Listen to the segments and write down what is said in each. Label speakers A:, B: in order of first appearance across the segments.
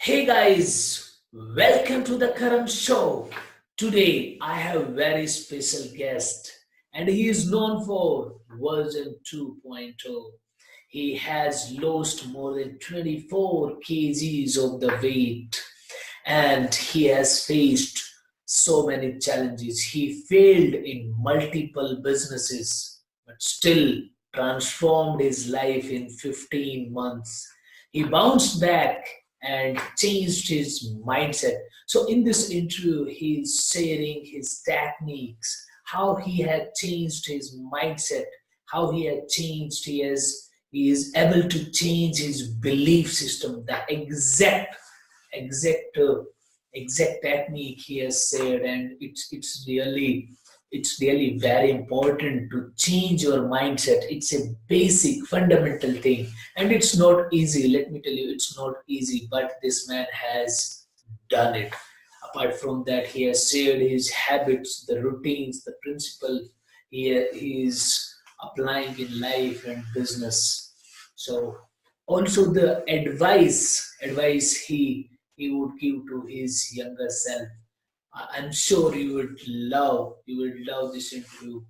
A: Hey guys, welcome to the Karam Show. Today I have a very special guest and he is known for version 2.0. He has lost more than 24 kgs of the weight and he has faced so many challenges. He failed in multiple businesses but still transformed his life in 15 months. He bounced back and changed his mindset. So, in this interview, he's sharing his techniques, how he had changed his mindset, how he had changed, he is able to change his belief system, the exact exact technique he has said, and it's really very important to change your mindset. It's a basic fundamental thing, and it's not easy. Let me tell you, it's not easy, but this man has done it. Apart from that, he has shared his habits, the routines, the principle he is applying in life and business. So also the advice he would give to his younger self. I'm sure you would love this interview.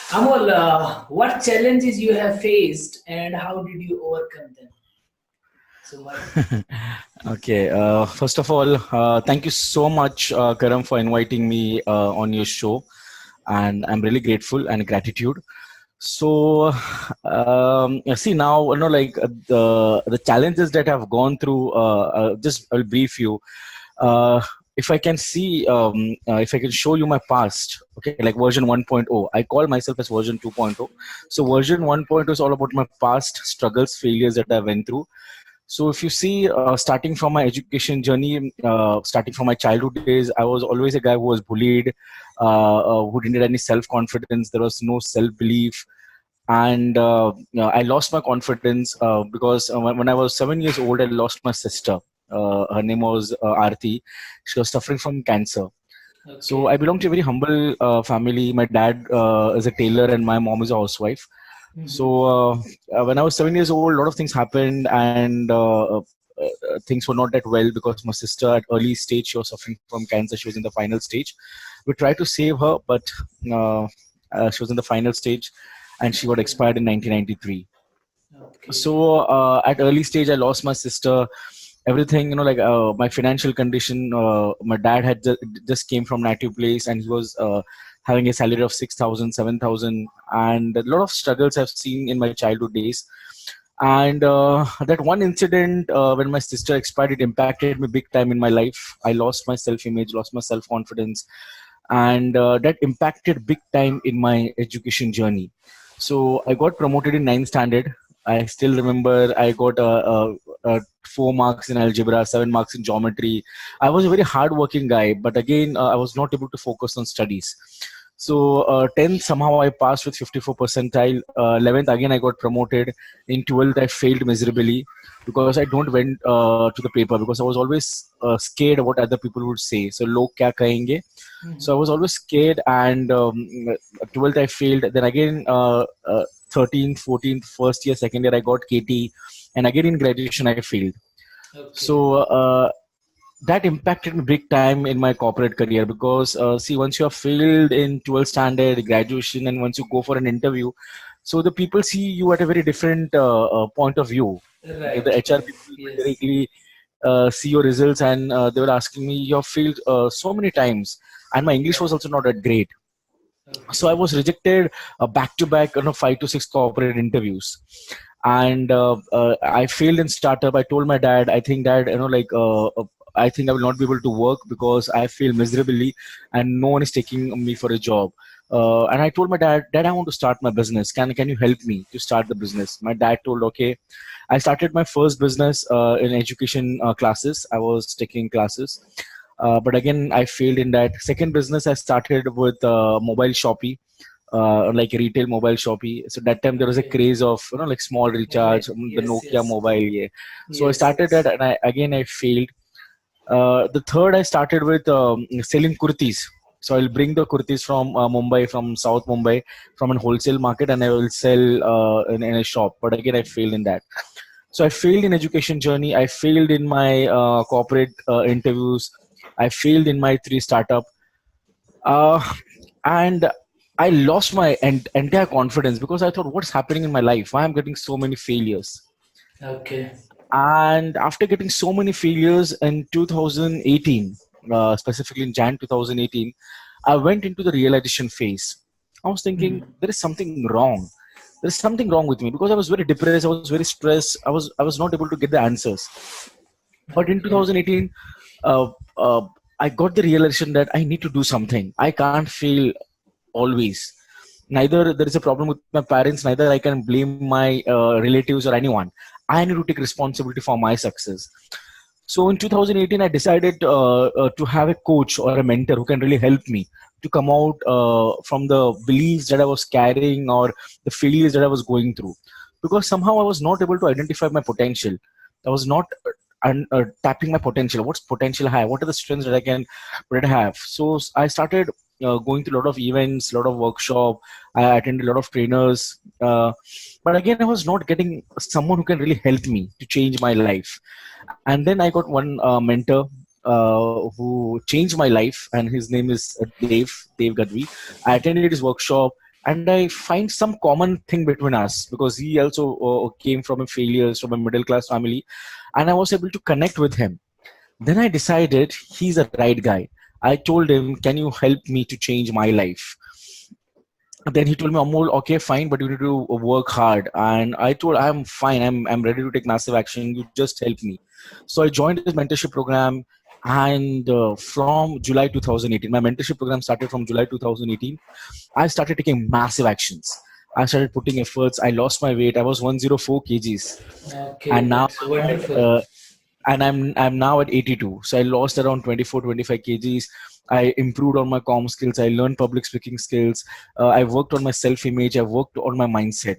A: Amol, what challenges you have faced and how did you overcome them? So what?
B: Okay. First of all, thank you so much, Karam, for inviting me on your show, and I'm really grateful and gratitude. So, see now, like the challenges that I've gone through. Just I'll brief you. Uh, if I can see, if I can show you my past, okay, like version 1.0, I call myself as version 2.0. So version 1.0 is all about my past struggles, failures that I went through. So if you see, starting from my education journey, starting from my childhood days, I was always a guy who was bullied, who didn't have any self-confidence. There was no self-belief, and I lost my confidence because when I was 7 years old, I lost my sister. Her name was Aarti. She was suffering from cancer. So I
A: Okay.
B: belong to a very humble family. My dad is a tailor, and my mom is a housewife.
A: Mhm.
B: So when I was 7 years old, a lot of things happened, and things were not that well because my sister at early stage she was suffering from cancer. She was in the final stage. We tried to save her, but uh, she was in the final stage, and she got
A: Okay.
B: expired in 1993.
A: Okay.
B: So at early stage, I lost my sister. Everything, like my financial condition. My dad had just came from native place, and he was having a salary of 6,000, 7,000, and a lot of struggles I've seen in my childhood days. And that one incident when my sister expired, it impacted me big time in my life. I lost my self-image, lost my self-confidence, and that impacted big time in my education journey. So I got promoted in ninth standard. I still remember I got 4 marks in algebra, 7 marks in geometry. I was a very hardworking guy, but again, I was not able to focus on studies. So 10th somehow I passed with 54 percentile. 11th again I got promoted. In 12th I failed miserably because I don't went to the paper because I was always scared what other people would say. So log kya kahenge. So I
A: Mhm.
B: was always scared, and 12th I failed. Then again, 13th, 14th, first year, second year I got KT, and again in graduation I failed.
A: Okay.
B: So that impacted me big time in my corporate career because see, once you have failed in 12th standard, graduation, and once you go for an interview, so the people see you at a very different point of view. Okay, the
A: Right.
B: HR
A: Right.
B: people will
A: Yes.
B: directly see your results, and they were asking me, you have failed so many times, and my English was
A: Right.
B: also not that great. So I
A: Okay.
B: was rejected back to back, 5 to 6 corporate interviews, and I failed in startup. I told my dad, I think that I think I will not be able to work because I fail miserably, and no one is taking me for a job. And I told my dad, Dad, I want to start my business. Can you help me to start the business? My dad told, okay. I started my first business in education classes. I was taking classes, but again, I failed in that. Second business I started with mobile Shopee, like a retail mobile Shopee. So that time there was a
A: Okay.
B: craze of like small recharge,
A: Right.
B: the
A: Yes.
B: Nokia
A: Yes.
B: mobile. Yeah. So I
A: Yes.
B: started
A: Yes.
B: that, and I failed. The third I started with selling kurtis. So I'll bring the kurtis from Mumbai, from South Mumbai, from a wholesale market, and I will sell in a shop. But again, I failed in that. So I failed in education journey. I failed in my corporate interviews. I failed in my three startup, uh, and I lost my entire confidence because I thought, what's happening in my life? Why I'm getting so many failures?
A: Okay.
B: And after getting so many failures in 2018, specifically in Jan 2018, I went into the realization phase. I was thinking
A: Hmm.
B: there is something wrong. There is something wrong with me because I was very depressed. I was very stressed. I was not able to get the answers. But in
A: Okay.
B: 2018, uh, uh, I got the realization that I need to do something. I can't fail always. Neither there is a problem with my parents, neither I can blame my relatives or anyone. I need to take responsibility for my success. So in 2018, I decided to have a coach or a mentor who can really help me to come out from the beliefs that I was carrying or the failures that I was going through. Because somehow I was not able to identify my potential. I was not tapping my potential. What's potential I have? What are the strengths that I have? So I started going to a lot of events, a lot of workshop. I attended a lot of trainers. But again, I was not getting someone who can really help me to change my life. And then I got one mentor who changed my life, and his name is Dave Gadvi. I attended his workshop, and I find some common thing between us because he also came from a failures from a middle class family, and I was able to connect with him. Then I decided he's the right guy. I told him, "Can you help me to change my life?" Then he told me, Amol, okay, fine, but you need to work hard. And I told, I'm fine. I'm ready to take massive action. You just help me. So I joined his mentorship program. And from July 2018, my mentorship program started from July 2018. I started taking massive actions. I started putting efforts. I lost my weight. I was 104 kgs.
A: Okay,
B: And now
A: that's
B: I'm at
A: wonderful.
B: I'm now at 82. So I lost around 24 25 kgs. I improved on my comm skills. I learned public speaking skills. I worked on my self image. I worked on my mindset.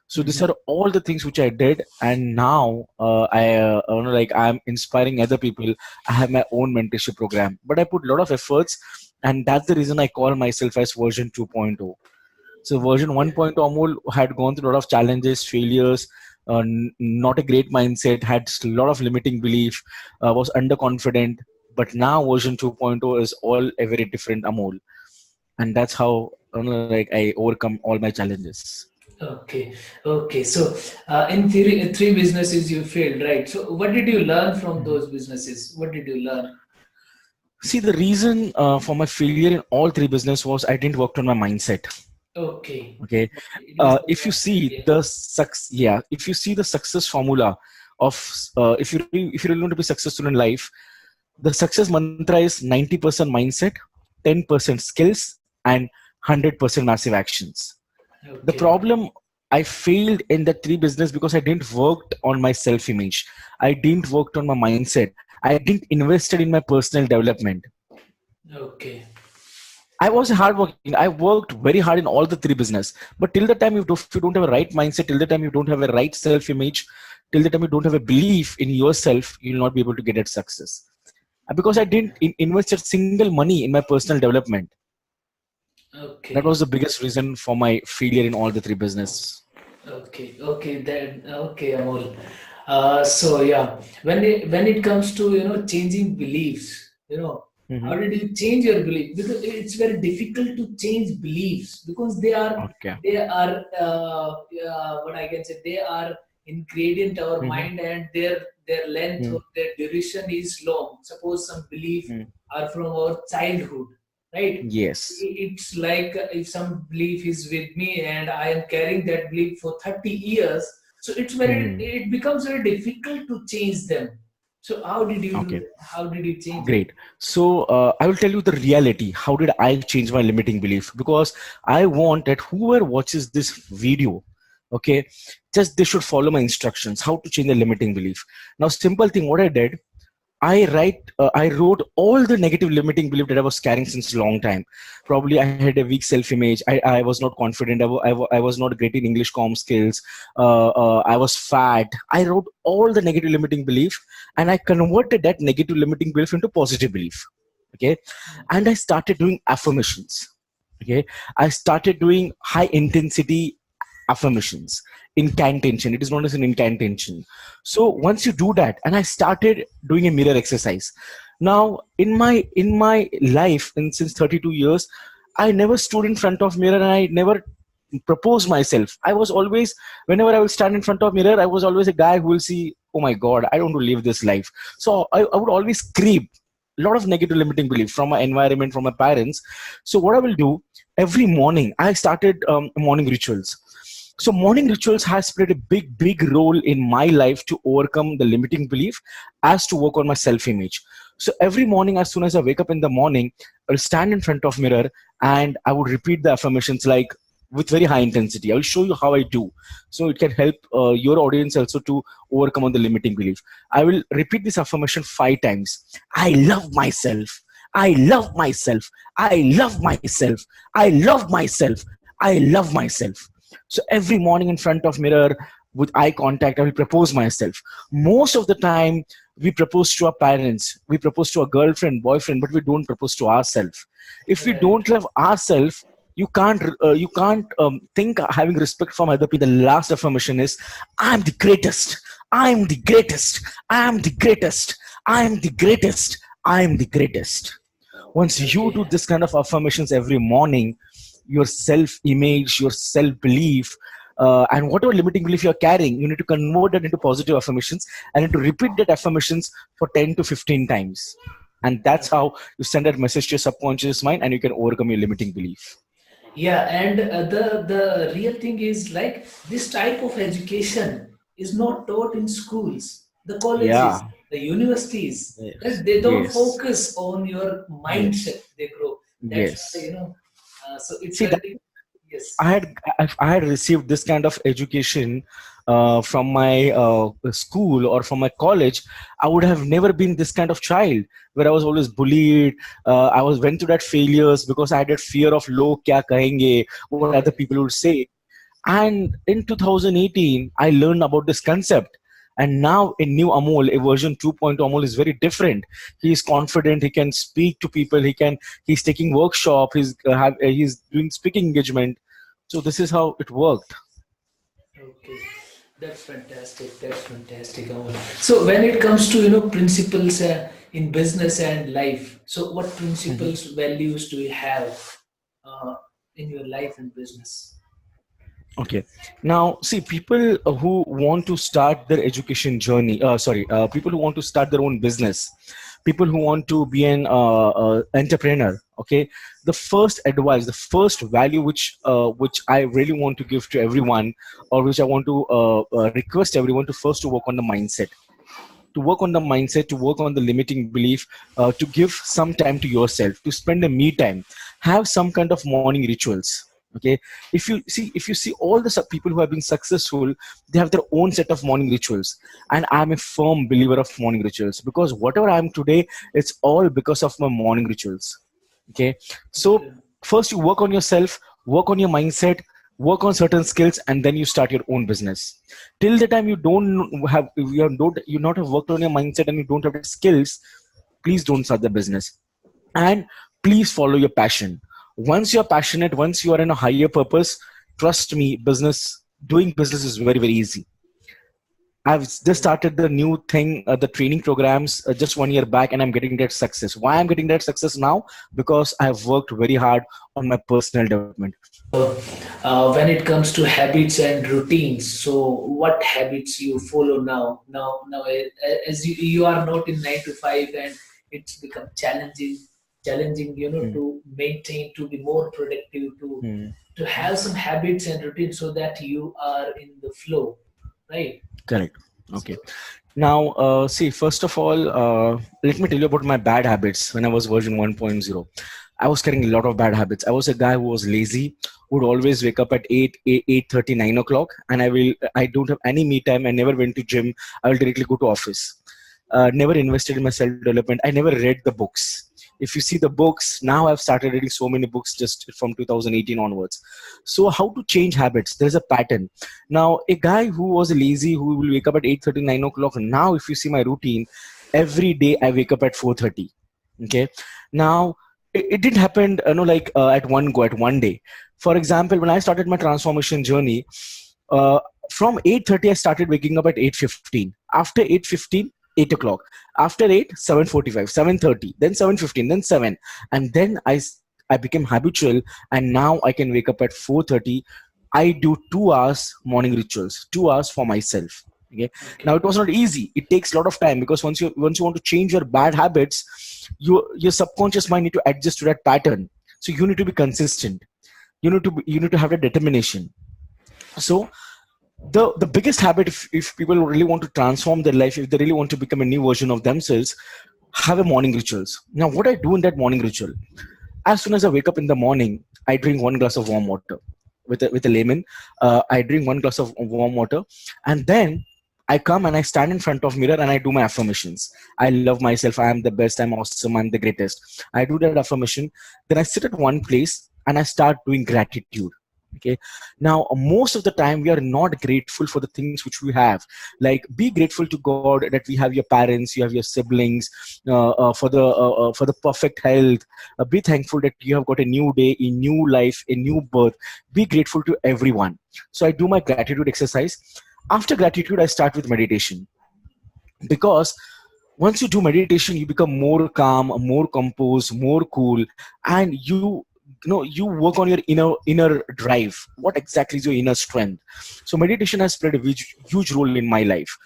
B: So these
A: Mhm.
B: are all the things which I did, and now I'm inspiring other people. I have my own mentorship program, but I put a lot of efforts, and that's the reason I call myself as version 2.0. So version
A: Okay.
B: 1.0 Amol had gone through a lot of challenges, failures, not a great mindset, had a lot of limiting belief, was underconfident. But now version 2.0 is all a very different Amol, and that's how like I overcome all my challenges.
A: Okay. Okay. So, in theory, three businesses you failed, right? So, what did you learn from
B: Mhm.
A: those businesses? What did you learn?
B: See, the reason for my failure in all three business was I didn't work on my mindset.
A: Okay.
B: Okay,
A: Okay. It was the
B: if you
A: mindset.
B: see
A: Yeah.
B: if you see the success formula of if you really want to be successful in life, the success mantra is 90% mindset, 10% skills, and 100% massive actions. The
A: Okay.
B: problem, I failed in the three business because I didn't work on my self image. I didn't work on my mindset. I didn't invested in my personal development.
A: Okay.
B: I was hardworking. I worked very hard in all the three business. But till the time if you don't have a right mindset, till the time you don't have a right self image, till the time you don't have a belief in yourself, you'll not be able to get that success. Because I didn't invest a single money in my personal development. That
A: Okay.
B: was the biggest reason for my failure in all the three business.
A: Okay, okay, then okay, Amol. So yeah, when it comes to changing beliefs,
B: Hmm.
A: how did you change your belief? Because it's very difficult to change beliefs because they are
B: Okay.
A: they are what I can say, they are ingredient our
B: Hmm.
A: mind, and their length
B: Hmm.
A: or their duration is long. Suppose some belief
B: Hmm.
A: are from our childhood, right?
B: Yes.
A: It's like if some belief is with me and I am carrying that belief for 30 years, so
B: Hmm.
A: it becomes very difficult to change them. So how did you do
B: Okay.
A: that? How did you change it?
B: Great. So I will tell you the reality. How did I change my limiting belief? Because I want that whoever watches this video, okay, just they should follow my instructions. How to change the limiting belief. Now, simple thing. What I did, I wrote all the negative limiting belief that I was carrying since a long time. Probably I had a weak self-image. I was not confident. I was not great in English comm skills. I was fat. I wrote all the negative limiting belief, and I converted that negative limiting belief into positive belief. Okay, and I started doing affirmations. Okay, I started doing high intensity affirmations, incantation. It is known as an incantation. So once you do that, and I started doing a mirror exercise. Now in my life, and since 32 years, I never stood in front of mirror and I never proposed myself. I was always, whenever I will stand in front of mirror, I was always a guy who will see, oh my God, I don't want to live this life. So I would always creep a lot of negative limiting belief from my environment, from my parents. So what I will do, every morning I started morning rituals. So morning rituals has played a big role in my life to overcome the limiting belief, as to work on my self-image. So every morning, as soon as I wake up in the morning, I'll stand in front of mirror and I would repeat the affirmations like with very high intensity. I will show you how I do, so it can help your audience also to overcome on the limiting belief. I will repeat this affirmation 5 times. I love myself. I love myself. I love myself. I love myself. I love myself. So every morning in front of mirror with eye contact, I will propose myself. Most of the time, we propose to our parents, we propose to a girlfriend, boyfriend, but we don't propose to ourselves. If we
A: Right.
B: don't love ourselves, you can't think having respect from other people. The last affirmation is, I'm the greatest. I'm the greatest. I'm the greatest. I'm the greatest. I'm the greatest. Once you do
A: Okay.
B: this kind of affirmations every morning, your self image, your self belief, and whatever limiting belief you're carrying, you need to convert that into positive affirmations and to repeat that affirmations for 10 to 15 times. And that's
A: Okay.
B: how you send that message to your subconscious mind and you can overcome your limiting belief.
A: Yeah, and the real thing is like this type of education is not taught in schools, the colleges,
B: Yeah.
A: the universities.
B: Yes.
A: Right? They don't
B: Yes.
A: focus on your
B: Yes.
A: mindset. They grow. That's why
B: Yes.
A: So it's
B: See,
A: very yes.
B: I had if I had received this kind of education from my school or from my college, I would have never been this kind of child where I was always bullied. I was went through that failures because I had that fear of log kya kahenge, what other
A: Right.
B: people would say. And in 2018, I learned about this concept. And now in new Amol, a version 2.0 Amol is very different. He is confident. He can speak to people. He's taking workshop. He's doing speaking engagement. So this is how it worked.
A: Okay, that's fantastic. That's fantastic, Aman. So when it comes to principles in business and life, so what
B: Mhm.
A: principles, values do you have uh, in your life and business?
B: Okay. Now, see, people who want to start their education journey, people who want to start their own business, people who want to be an entrepreneur. Okay, the first advice, the first value which I really want to give to everyone, or which I want to request everyone to first to work on the mindset, to work on the limiting belief, to give some time to yourself, to spend a me time, have some kind of morning rituals. Okay, if you see all the people who have been successful, they have their own set of morning rituals, and I'm a firm believer of morning rituals because whatever I am today, it's all because of my morning rituals. Okay, so
A: Okay.
B: first you work on yourself, work on your mindset, work on certain skills, and then you start your own business. Till the time you don't have you not have worked on your mindset and you don't have the skills, please don't start the business. And please follow your passion. Once you're passionate, once you are in a higher purpose, trust me, doing business is very easy. I've just started the new thing, the training programs, just 1 year back, and I'm getting that success. Why I'm getting that success now? Because I've worked very hard on my personal development.
A: When it comes to habits and routines, so what habits you follow now? Now, as you are not in 9 to 5, and it's become challenging,
B: Hmm.
A: to maintain, to be more productive,
B: Hmm.
A: to have some habits and routines so that you are in the flow, right?
B: Correct. Okay.
A: So,
B: Now, see, first of all, let me tell you about my bad habits when I was version 1.0. I was carrying a lot of bad habits. I was a guy who was lazy, would always wake up at 8:30, 9 o'clock, and I don't have any me time. I never went to gym. I will directly go to office. Never invested in my self development. I never read the books. If you see the books, now I've started reading so many books just from 2018 onwards. So how to change habits? There's a pattern. Now, a guy who was lazy, who will wake up at 8:30, 9 o'clock. Now, if you see my routine, every day I wake up at 4:30. Okay. Now, it didn't happen, like at one go, at one day. For example, when I started my transformation journey, uh, from 8:30 I started waking up at 8:15. After 8:15, 8 o'clock. After 8, 7:45, 7:30, then 7:15, then 7. And then I became habitual, and now I can wake up at 4:30. I do 2 hours morning rituals, 2 hours for myself. Okay. Now
A: Okay.
B: it was not easy. It takes a lot of time, because once you want to change your bad habits, your subconscious mind need to adjust to that pattern. So you need to be consistent. You need to have the determination. So the biggest habit, if people really want to transform their life, if they really want to become a new version of themselves, have a morning rituals. Now what I do in that morning ritual, as soon as I wake up in the morning, I drink 1 glass of warm water with a lemon. I drink 1 glass of warm water, and then I come and I stand in front of mirror and I do my affirmations. I love myself. I am the best. I'm awesome. I'm the greatest. I do that affirmation. Then I sit at one place and I start doing gratitude. Okay. Now, most of the time we are not grateful for the things which we have. Like, be grateful to God that we have your parents, you have your siblings, for the perfect health. Be thankful that you have got a new day, a new life, a new birth. Be grateful to everyone. So I do my gratitude exercise. After gratitude, I start with meditation, because once you do meditation, you become more calm, more composed, more cool, and you work on your inner drive. What exactly is your inner strength? So meditation has played a huge role in my life.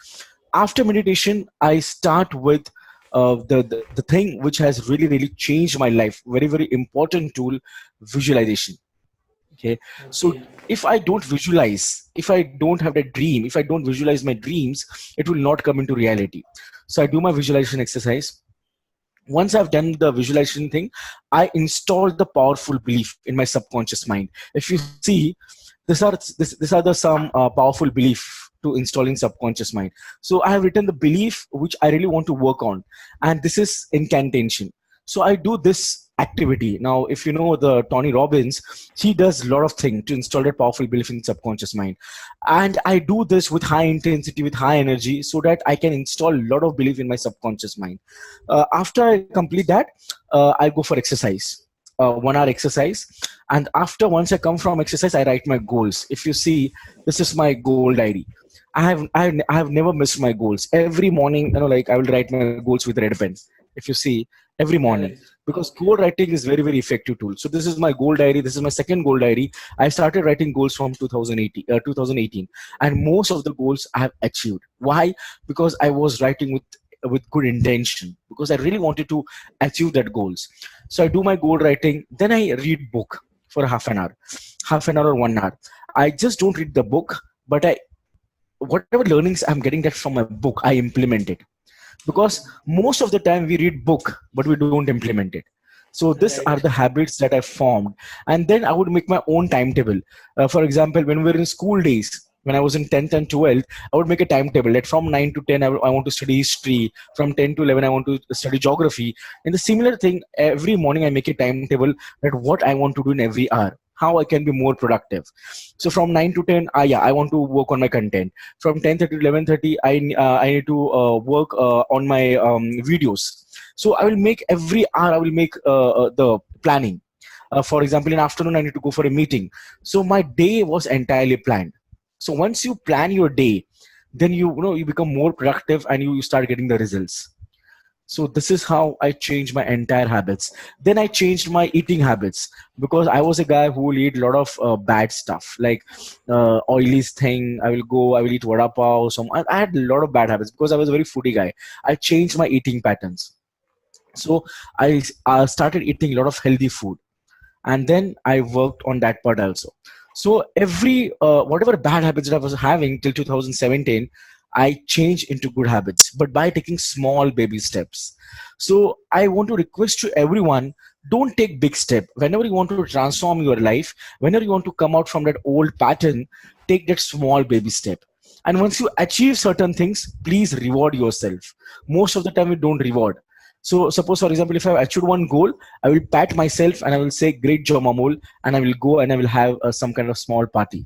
B: After meditation, I start with the thing which has really changed my life, very important tool: visualization. Okay. So
A: Okay.
B: if I don't visualize, if I don't have that dream, if I don't visualize my dreams, it will not come into reality. So I do my visualization exercise. Once I've done the visualization thing, I install the powerful belief in my subconscious mind. If you see, these are the some powerful belief to install in subconscious mind. So I have written the belief which I really want to work on, and this is incantation. So I do this activity. Now, if you know the Tony Robbins, he does a lot of things to install that powerful belief in subconscious mind, and I do this with high intensity, with high energy, so that I can install a lot of belief in my subconscious mind. After I complete that, I go for exercise, 1 hour exercise. And after, once I come from exercise, I write my goals. If you see, this is my goal diary. I have never missed my goals. Every morning, like, I will write my goals with red pen. If you see, every morning,
A: Right.
B: because goal
A: Okay.
B: writing is very effective tool. So this is my goal diary. This is my second goal diary. I started writing goals from 2018, and most of the goals I have achieved. Why? Because I was writing with good intention, because I really wanted to achieve that goals. So I do my goal writing, then I read book for half an hour or 1 hour. I just don't read the book, but I whatever learnings I'm getting that from my book, I implement it. Because
A: Okay.
B: most of the time we read book but we don't implement it. So these are the
A: Right.
B: habits that I formed. And then I would make my own timetable. For example, when we were in school days, when I was in 10th and 12th, I would make a timetable that from 9 to 10 I want to study history, from 10 to 11 I want to study geography. And the similar thing, every morning I make a timetable that what I want to do in every hour, how I can be more productive. So from 9 to 10, yeah, I want to work on my content. From 10:30 to 11:30, I need to work on my videos. So I will make every hour, I will make the planning. For example, in afternoon I need to go for a meeting. So my day was entirely planned. So once you plan your day, then you become more productive, and you start getting the results. So this is how I changed my entire habits. Then I changed my eating habits, because I was a guy who will eat a lot of bad stuff, like oily thing. I will eat vada pav. I had a lot of bad habits because I was a very foodie guy. I changed my eating patterns. So I started eating a lot of healthy food, and then I worked on that part also. So every whatever bad habits that I was having till 2017, I changed into good habits, but by taking small baby steps. So I want to request to everyone: don't take big step. Whenever you want to transform your life, whenever you want to come out from that old pattern, take that small baby step. And once you achieve certain things, please reward yourself. Most of the time we don't reward. So suppose, for example, if I have achieved one goal, I will pat myself and I will say, "Great job, Amol," and I will go and I will have some kind of small party.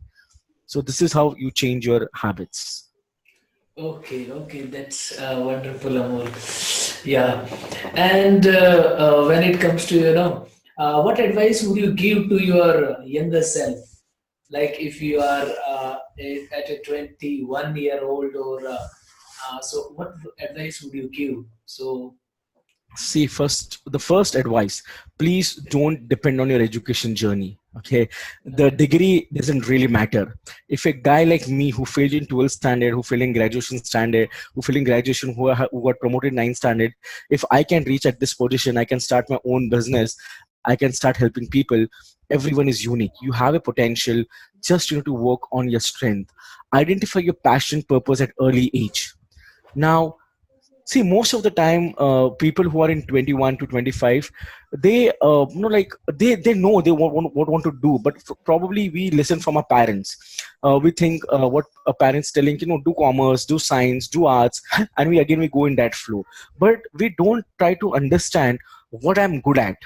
B: So this is how you change your habits.
A: Okay, okay, that's wonderful, Amol. Yeah, and when it comes to what advice would you give to your younger self? Like if you are at a 21-year-old, or so, what advice would you give? So,
B: See, the first advice, please don't depend on your education journey. Okay, the
A: okay,
B: degree doesn't really matter. If a guy like me who failed in 12th standard, who failed in graduation standard, who failed in graduation, who got promoted 9th standard, if I can reach at this position, I can start my own business, I can start helping people. Everyone is unique. You have a potential. Just you need to work on your strength. Identify your passion, purpose at early age. Now, see, most of the time, people who are in 21 to 25, they, like they know they what want to do, but probably we listen from our parents. We think what a parents telling, do commerce, do science, do arts, and we go in that flow. But we don't try to understand what I'm good at.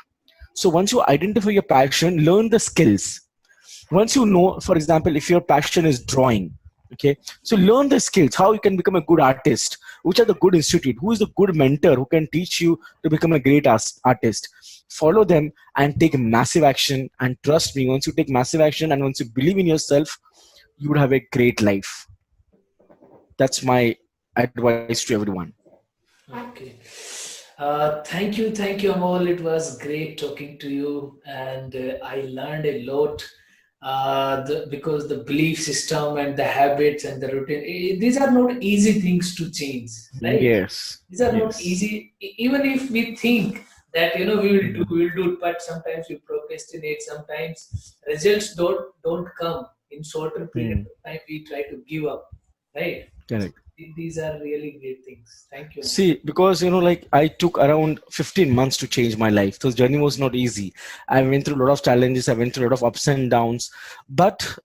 B: So once you identify your passion, learn the skills. Once you know, for example, if your passion is drawing, okay, so learn the skills, how you can become a good artist, which are the good institute, who is the good mentor who can teach you to become a great artist. Follow them and take massive action, and trust me, once you take massive action and once you believe in yourself, you would have a great life. That's my advice to everyone.
A: okay. Thank you, Amol. It was great talking to you, and I learned a lot. Because the belief system and the habits and the routine, these are not easy things to change, right?
B: Yes,
A: These are not
B: yes.
A: easy. Even if we think that we will do it, but sometimes we procrastinate. Sometimes results don't come in shorter period
B: Hmm.
A: of time. We try to give up, right? So
B: Correct.
A: these are really great things. Thank you, Amol.
B: See, because like I took around 15 months to change my life. So the journey was not easy. I went through a lot of challenges. I went through a lot of ups and downs. But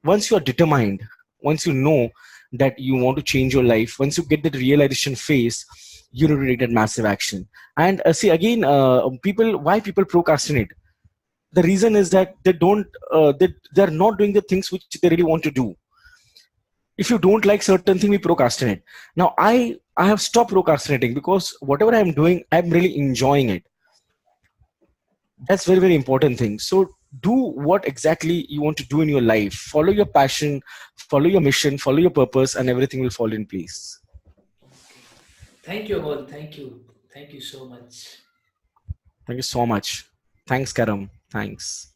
B: once you are determined, once you know that you want to change your life, once you get that realization phase, you need to take that massive action. And see again, why people procrastinate? The reason is that they're not doing the things which they really want to do. If you don't like certain thing, we procrastinate. Now I have stopped procrastinating because whatever I'm doing, I'm really enjoying it. That's very, very important thing. So do what exactly you want to do in your life. Follow your passion, follow your mission, follow your purpose, and everything will fall in place.
A: Okay. Thank you, Amol. Thank you. Thank you so much.
B: Thank you so much. Thanks, Karam. Thanks.